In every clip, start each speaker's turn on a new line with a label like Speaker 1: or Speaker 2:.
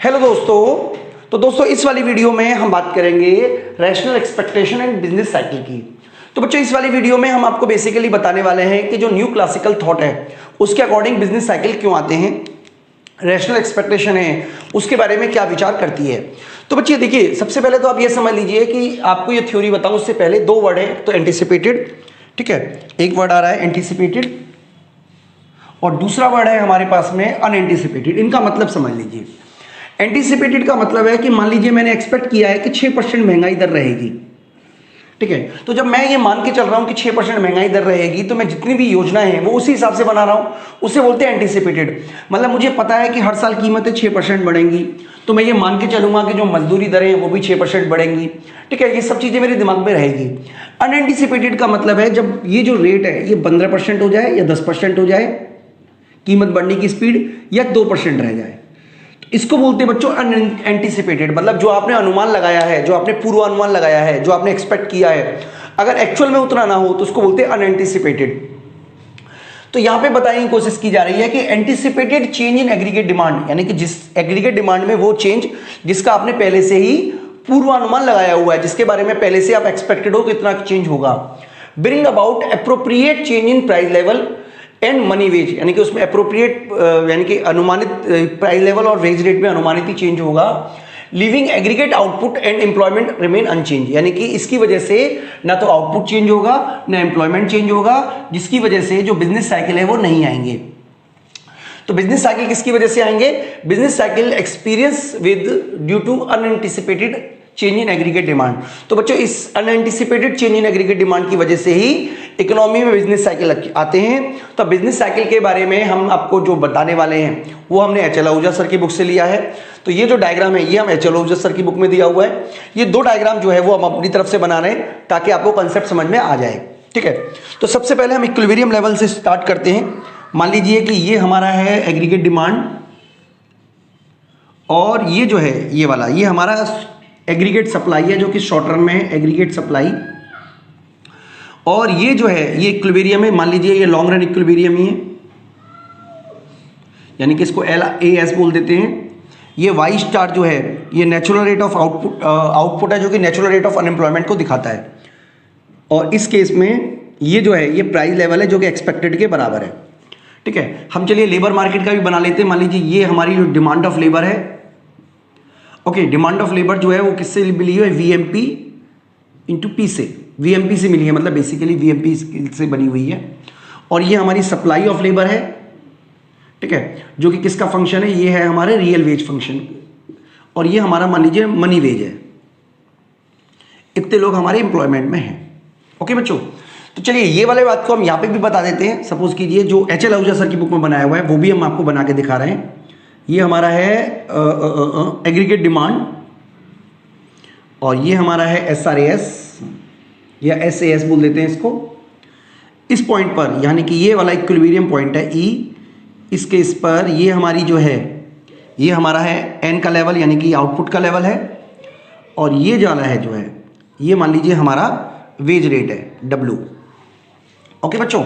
Speaker 1: Hello दोस्तों। तो दोस्तों इस वाली वीडियो में हम बात करेंगे rational expectation and business cycle की। तो बच्चों इस वाली वीडियो में हम आपको बेसिकली बताने वाले हैं कि जो न्यू क्लासिकल थॉट है उसके अकॉर्डिंग बिजनेस साइकिल क्यों आते हैं, रैशनल एक्सपेक्टेशन है उसके बारे में क्या विचार करती है। तो बच्चे देखिए, सबसे पहले तो आप ये समझ लीजिए कि आपको ये थ्योरी बताऊं उससे पहले दो वर्ड है, तो एंटिसिपेटेड, ठीक है, एक वर्ड आ रहा है एंटिसिपेटेड और दूसरा वर्ड है हमारे पास में अनएंटिसिपेटेड। इनका मतलब समझ लीजिए। एंटीसिपेटेड का मतलब है कि मान लीजिए मैंने एक्सपेक्ट किया है कि 6% महंगाई दर रहेगी, ठीक है। तो जब मैं ये मान के चल रहा हूं कि 6% महंगाई दर रहेगी तो मैं जितनी भी योजना है वो उसी हिसाब से बना रहा हूं, उसे बोलते हैं एंटीसिपेटेड। मतलब मुझे पता है कि हर साल कीमतें 6% बढ़ेंगी, तो मैं ये मान के चलूंगा कि जो मजदूरी दरें हैं वो भी 6% बढ़ेंगी, ठीक है। ये सब चीजें मेरे दिमाग में रहेगी। अनएंटीसिपेटेड का मतलब है जब ये जो रेट है ये 15% हो जाए या 10% हो जाए कीमत बढ़ने की स्पीड, या 2% रह जाए, इसको बोलते हैं बच्चों अनएंटिसिपेटेड। मतलब जो आपने अनुमान लगाया है, जो आपने पूर्वानुमान लगाया है, जो आपने एक्सपेक्ट किया है, अगर एक्चुअल में उतना ना हो तो उसको बोलते हैं अनएंटिसिपेटेड। तो यहां पे बताने की कोशिश की जा रही है कि anticipated change in aggregate demand, यानी कि जिस एग्रीगेट डिमांड में वो चेंज जिसका आपने पहले से ही पूर्वानुमान लगाया हुआ है, जिसके बारे में पहले से आप एक्सपेक्टेड हो कि इतना चेंज होगा। Bring about appropriate change in price level and money wage, यानी कि उसमें अप्रोप्रिएट यानी कि अनुमानित प्राइस लेवल और वेज रेट में अनुमानित ही चेंज होगा। Living aggregate output and employment remain unchange, यानी कि इसकी वजह से ना तो आउटपुट चेंज होगा ना एम्प्लॉयमेंट चेंज होगा, जिसकी वजह से जो बिजनेस साइकिल है वो नहीं आएंगे। तो बिजनेस साइकिल किसकी वजह से आएंगे? Business cycle experience with due to unanticipated change in aggregate demand. तो बच्चों इस unanticipated change in aggregate demand की वजह से ही इकोनॉमी में बिजनेस साइकिल आते हैं। तो बिजनेस साइकिल के बारे में हम आपको जो बताने वाले हैं वो हमने एच एल आहूजा सर की बुक से लिया है। तो ये जो डायग्राम है ये हम एच एल आहूजा सर की बुक में दिया हुआ है। ये दो डायग्राम जो है वो हम अपनी तरफ से बना रहे हैं ताकि आपको कंसेप्ट समझ में आ जाए, ठीक है। तो सबसे पहले हम इक्विलिब्रियम लेवल से स्टार्ट करते हैं। मान लीजिए कि ये हमारा है एग्रीगेट डिमांड और ये जो है ये वाला ये हमारा एग्रीगेट सप्लाई है, जो कि शॉर्ट रन में है एग्रीगेट सप्लाई। और ये जो है ये इक्विलिब्रियम है, मान लीजिए ये लॉन्ग रन इक्विलिब्रियम ही है, यानी कि इसको LAS बोल देते हैं। ये वाई स्टार जो है ये नेचुरल रेट ऑफ आउटपुट है, जो कि नेचुरल रेट ऑफ अनएम्प्लॉयमेंट को दिखाता है। और इस केस में ये जो है ये प्राइस लेवल है जो कि एक्सपेक्टेड के बराबर है, ठीक है। हम चलिए लेबर मार्केट का भी बना लेते हैं। मान लीजिए ये हमारी जो डिमांड ऑफ लेबर है, ओके, डिमांड ऑफ लेबर जो है वो किससे मिली है? VMP इंटू P से, VMP से मिली है, मतलब बेसिकली VMP से बनी हुई है। और ये हमारी सप्लाई ऑफ लेबर है, ठीक है, जो कि किसका फंक्शन है? ये है हमारे रियल वेज फंक्शन। और ये हमारा मान लीजिए मनी वेज है। इतने लोग हमारे एम्प्लॉयमेंट में हैं, ओके बच्चों। तो चलिए ये वाले बात को हम यहाँ पे भी बता देते हैं। सपोज कीजिए जो एच एल आहूजा सर की बुक में बनाया हुआ है वो भी हम आपको बना के दिखा रहे हैं। ये हमारा है एग्रीगेट डिमांड और ये हमारा है SRAS या SAS बोल देते हैं इसको। इस पॉइंट पर यानी कि ये वाला इक्विलिब्रियम पॉइंट है E, इसके इस पर ये हमारी जो है ये हमारा है N का लेवल, यानी कि आउटपुट का लेवल है। और ये वाला है जो है ये मान लीजिए हमारा वेज रेट है W, ओके बच्चों,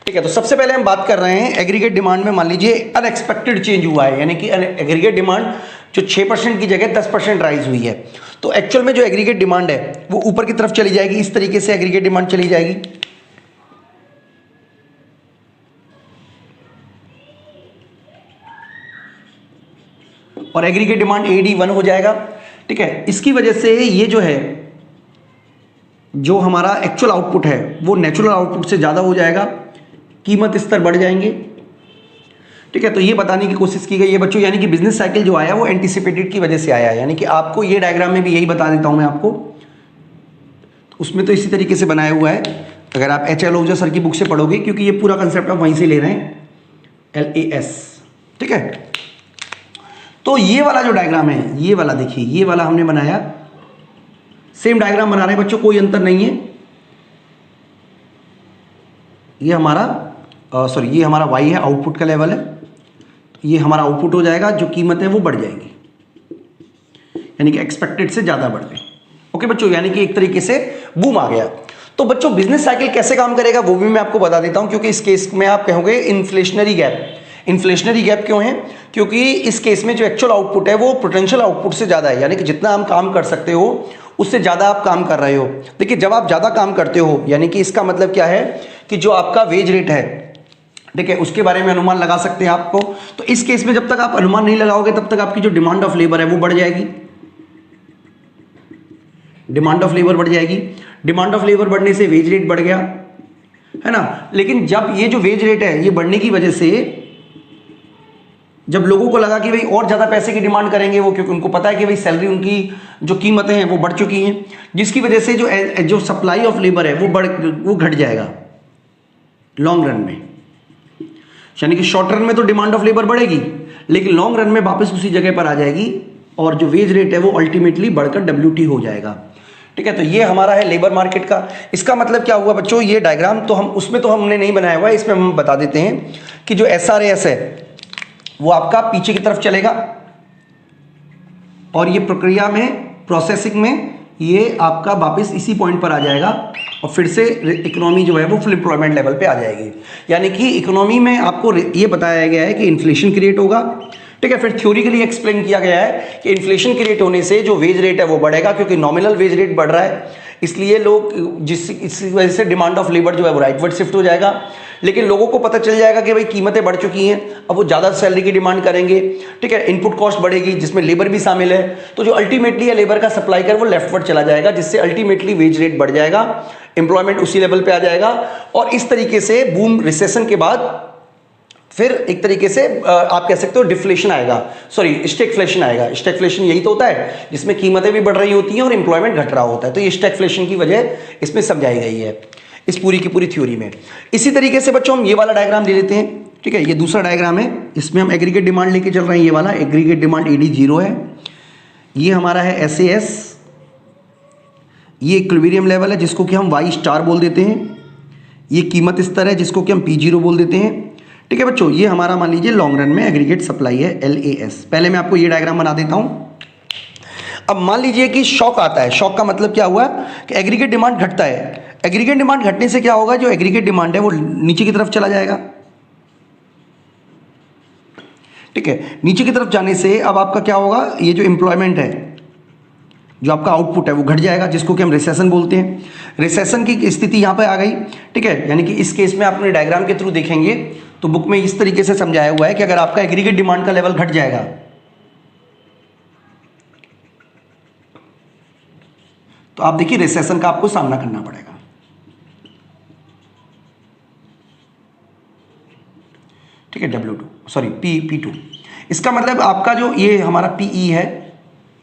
Speaker 1: ठीक है। तो सबसे पहले हम बात कर रहे हैं एग्रीगेट डिमांड में। मान लीजिए अनएक्सपेक्टेड चेंज हुआ है, यानी कि एग्रीगेट डिमांड जो 6% की जगह 10% राइज हुई है। तो एक्चुअल में जो एग्रीगेट डिमांड है वो ऊपर की तरफ चली जाएगी, इस तरीके से एग्रीगेट डिमांड चली जाएगी। और एग्रीगेट डिमांड AD1 हो जाएगा, ठीक है। इसकी वजह से ये जो है जो हमारा एक्चुअल आउटपुट है वो नेचुरल आउटपुट से ज्यादा हो जाएगा, कीमत स्तर बढ़ जाएंगे, ठीक है। तो ये बताने की कोशिश की गई है बच्चों, यानी कि बिजनेस साइकिल जो आया वो एंटीसिपेटेड की वजह से आया है। यानी कि आपको ये डायग्राम में भी यही बता देता हूं मैं आपको, उसमें तो इसी तरीके से बनाया हुआ है। अगर आप एच एल आहूजा सर की बुक से पढ़ोगे, क्योंकि ये पूरा कंसेप्ट आप वहीं से ले रहे हैं, LAS, ठीक है। तो ये वाला जो डायग्राम है ये वाला देखिए, ये वाला हमने बनाया, सेम डायग्राम बना रहे हैं बच्चों, कोई अंतर नहीं है। ये हमारा सॉरी ये हमारा Y है, आउटपुट का लेवल है। ये हमारा आउटपुट हो जाएगा, जो कीमत है वो बढ़ जाएगी, यानी कि एक्सपेक्टेड से ज्यादा बढ़ गई, ओके बच्चों, यानी कि एक तरीके से बूम आ गया। तो बच्चों बिजनेस साइकिल कैसे काम करेगा वो भी मैं आपको बता देता हूं, क्योंकि इस केस में आप कहोगे इन्फ्लेशनरी गैप। इन्फ्लेशनरी गैप क्यों है? क्योंकि इस केस में जो एक्चुअल आउटपुट है वो पोटेंशियल आउटपुट से ज़्यादा है, यानी कि जितना हम काम कर सकते हो उससे ज़्यादा आप काम कर रहे हो। देखिए जब आप ज़्यादा काम करते हो यानी कि इसका मतलब क्या है कि जो आपका वेज रेट है, ठीक है, उसके बारे में अनुमान लगा सकते हैं आपको। तो इस केस में जब तक आप अनुमान नहीं लगाओगे तब तक आपकी जो डिमांड ऑफ लेबर है वो बढ़ जाएगी, डिमांड ऑफ लेबर बढ़ जाएगी। डिमांड ऑफ लेबर बढ़ने से वेज रेट बढ़ गया, है ना। लेकिन जब ये जो वेज रेट है ये बढ़ने की वजह से जब लोगों को लगा कि भाई और ज़्यादा पैसे की डिमांड करेंगे वो, क्योंकि उनको पता है कि भाई सैलरी उनकी जो कीमतें हैं वो बढ़ चुकी हैं, जिसकी वजह से जो सप्लाई ऑफ लेबर है वो घट जाएगा लॉन्ग रन में। यानी कि शॉर्ट रन में तो डिमांड ऑफ लेबर बढ़ेगी लेकिन लॉन्ग रन में वापस उसी जगह पर आ जाएगी और जो वेज रेट है वो अल्टीमेटली बढ़कर WT हो जाएगा, ठीक है। तो ये हमारा है लेबर मार्केट का। इसका मतलब क्या हुआ बच्चों, ये डायग्राम तो हमने नहीं बनाया हुआ है, इसमें हम बता देते हैं कि जो SRAS है वो आपका पीछे की तरफ चलेगा और ये प्रक्रिया में प्रोसेसिंग में ये आपका वापस इसी पॉइंट पर आ जाएगा और फिर से इकोनॉमी जो है वो फुल एम्प्लॉयमेंट लेवल पे आ जाएगी। यानी कि इकोनॉमी में आपको ये बताया गया है कि इन्फ्लेशन क्रिएट होगा, ठीक है। फिर थ्योरिकली एक्सप्लेन किया गया है कि इन्फ्लेशन क्रिएट होने से जो वेज रेट है वो बढ़ेगा, क्योंकि नॉमिनल वेज रेट बढ़ रहा है, इसलिए लोग इसी वजह से डिमांड ऑफ लेबर जो है वो राइटवर्ड शिफ्ट हो जाएगा। लेकिन लोगों को पता चल जाएगा कि भाई कीमतें बढ़ चुकी हैं, अब वो ज़्यादा सैलरी की डिमांड करेंगे, ठीक है। इनपुट कॉस्ट बढ़ेगी जिसमें लेबर भी शामिल है, तो जो अल्टीमेटली है लेबर का सप्लाई कर वो लेफ्टवर्ड चला जाएगा, जिससे अल्टीमेटली वेज रेट बढ़ जाएगा, एम्प्लॉयमेंट उसी लेवल पे आ जाएगा। और इस तरीके से बूम रिसेशन के बाद फिर एक तरीके से आप कह सकते हो डिफ्लेशन आएगा, सॉरी स्टैगफ्लेशन आएगा। स्टैगफ्लेशन यही तो होता है जिसमें कीमतें भी बढ़ रही होती हैं और एम्प्लॉयमेंट घट रहा होता है, तो ये स्टैगफ्लेशन की वजह इसमें समझाई गई है इस पूरी की पूरी थ्योरी में। इसी तरीके से बच्चों हम ये वाला डायग्राम ले लेते हैं, ठीक है। ये दूसरा डायग्राम है, इसमें हम एग्रीगेट डिमांड लेके चल रहे हैं। ये वाला एग्रीगेट डिमांड ED 0 है, ये हमारा है SAS, ये इक्विलिब्रियम लेवल है जिसको कि हम Y* बोल देते हैं, ये कीमत स्तर है जिसको कि हम P0 बोल देते हैं, ठीक है बच्चों। ये हमारा मान लीजिए लॉन्ग रन में एग्रीगेट सप्लाई है LAS। पहले मैं आपको ये डायग्राम बना देता हूं। अब मान लीजिए कि शॉक आता है, शॉक का मतलब क्या हुआ कि एग्रीगेट डिमांड घटता है। एग्रीगेट डिमांड घटने से क्या होगा, जो एग्रीगेट डिमांड है वो नीचे की तरफ चला जाएगा, ठीक है। नीचे की तरफ जाने से अब आपका क्या होगा, ये जो एम्प्लॉयमेंट है, जो आपका आउटपुट है वो घट जाएगा, जिसको कि हम रिसेशन बोलते हैं। रिसेशन की स्थिति यहाँ पे आ गई, ठीक है। यानी कि इस केस में आप अपने डायग्राम के थ्रू देखेंगे तो बुक में इस तरीके से समझाया हुआ है कि अगर आपका एग्रीगेट डिमांड का लेवल घट जाएगा तो आप देखिए रिसेशन का आपको सामना करना पड़ेगा, ठीक है। P2। इसका मतलब आपका जो ये हमारा PE है,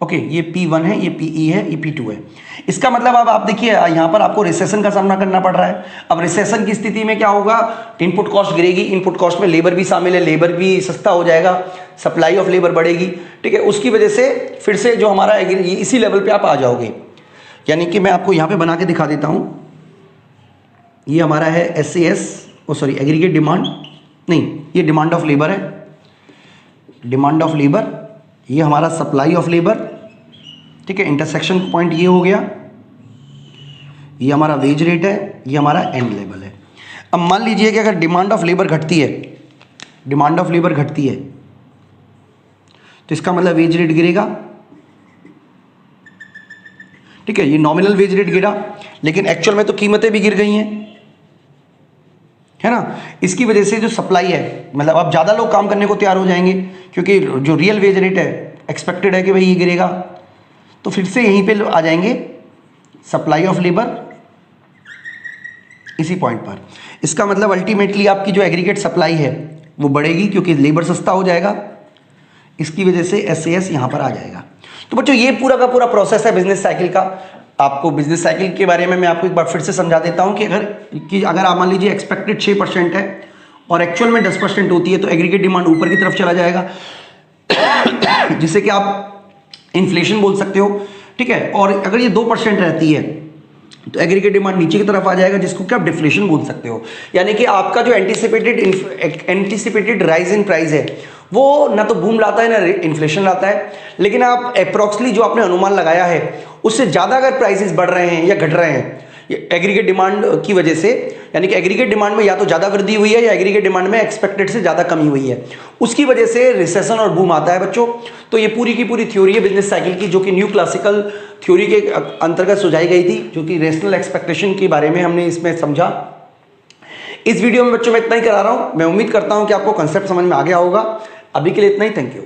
Speaker 1: ओके, ये P1 है, ये PE है, ये P2 है। इसका मतलब अब आप देखिए यहाँ पर आपको रिसेशन का सामना करना पड़ रहा है। अब रिसेशन की स्थिति में क्या होगा, इनपुट कॉस्ट गिरेगी, इनपुट कॉस्ट में लेबर भी शामिल है, लेबर भी सस्ता हो जाएगा, सप्लाई ऑफ लेबर बढ़ेगी, ठीक है। उसकी वजह से फिर से जो हमारा इसी लेवल पे आप आ जाओगे। यानी कि मैं आपको यहाँ पे बना के दिखा देता हूँ, ये हमारा है एग्रीगेट डिमांड, नहीं ये डिमांड ऑफ लेबर है, डिमांड ऑफ लेबर, ये हमारा सप्लाई ऑफ लेबर, ठीक है। इंटरसेक्शन पॉइंट ये हो गया, ये हमारा वेज रेट है, ये हमारा एंड लेवल है। अब मान लीजिए कि अगर डिमांड ऑफ लेबर घटती है, डिमांड ऑफ लेबर घटती है तो इसका मतलब वेज रेट गिरेगा, ठीक है। ये नॉमिनल वेज रेट गिरा लेकिन एक्चुअल में तो कीमतें भी गिर गई हैं, है ना। इसकी वजह से जो सप्लाई है, मतलब अब ज़्यादा लोग काम करने को तैयार हो जाएंगे, क्योंकि जो रियल वेज रेट है एक्सपेक्टेड है कि भाई ये गिरेगा, तो फिर से यहीं पे आ जाएंगे सप्लाई ऑफ लेबर इसी पॉइंट पर। इसका मतलब अल्टीमेटली आपकी जो एग्रीगेट सप्लाई है वो बढ़ेगी क्योंकि लेबर सस्ता हो जाएगा, इसकी वजह से SAS यहाँ पर आ जाएगा। तो बच्चों ये पूरा का पूरा प्रोसेस है बिजनेस साइकिल का। आपको बिजनेस साइकिल के बारे में मैं आपको एक बार फिर से समझा देता हूँ कि अगर आप मान लीजिए एक्सपेक्टेड 6% है और एक्चुअल में 10% होती है तो एग्रीगेट डिमांड ऊपर की तरफ चला जाएगा जिसे कि आप इन्फ्लेशन बोल सकते हो, ठीक है। और अगर ये 2% रहती है तो एग्रीगेट डिमांड नीचे की तरफ आ जाएगा, जिसको कि आप डिफ्लेशन बोल सकते हो। यानी कि आपका जो एंटीसिपेटेड राइज इन प्राइस है वो ना तो बूम लाता है ना इन्फ्लेशन लाता है, लेकिन आप अप्रोक्सली जो आपने अनुमान लगाया है उससे ज़्यादा अगर प्राइसेस बढ़ रहे हैं या घट रहे हैं एग्रीगेट डिमांड की वजह से, यानी कि एग्रीगेट डिमांड में या तो ज़्यादा वृद्धि हुई है या एग्रीगेट डिमांड में एक्सपेक्टेड से ज़्यादा कमी हुई है, उसकी वजह से रिसेशन और बूम आता है बच्चों। तो ये पूरी की पूरी थ्योरी है बिजनेस साइकिल की, जो कि न्यू क्लासिकल थ्योरी के अंतर्गत सुझाई गई थी, जो कि रेशनल एक्सपेक्टेशन के बारे में हमने इसमें समझा। इस वीडियो में बच्चों मैं इतना ही करा रहा हूँ। मैं उम्मीद करता हूँ कि आपको कंसेप्ट समझ में आ गया होगा। अभी के लिए इतना ही, थैंक यू।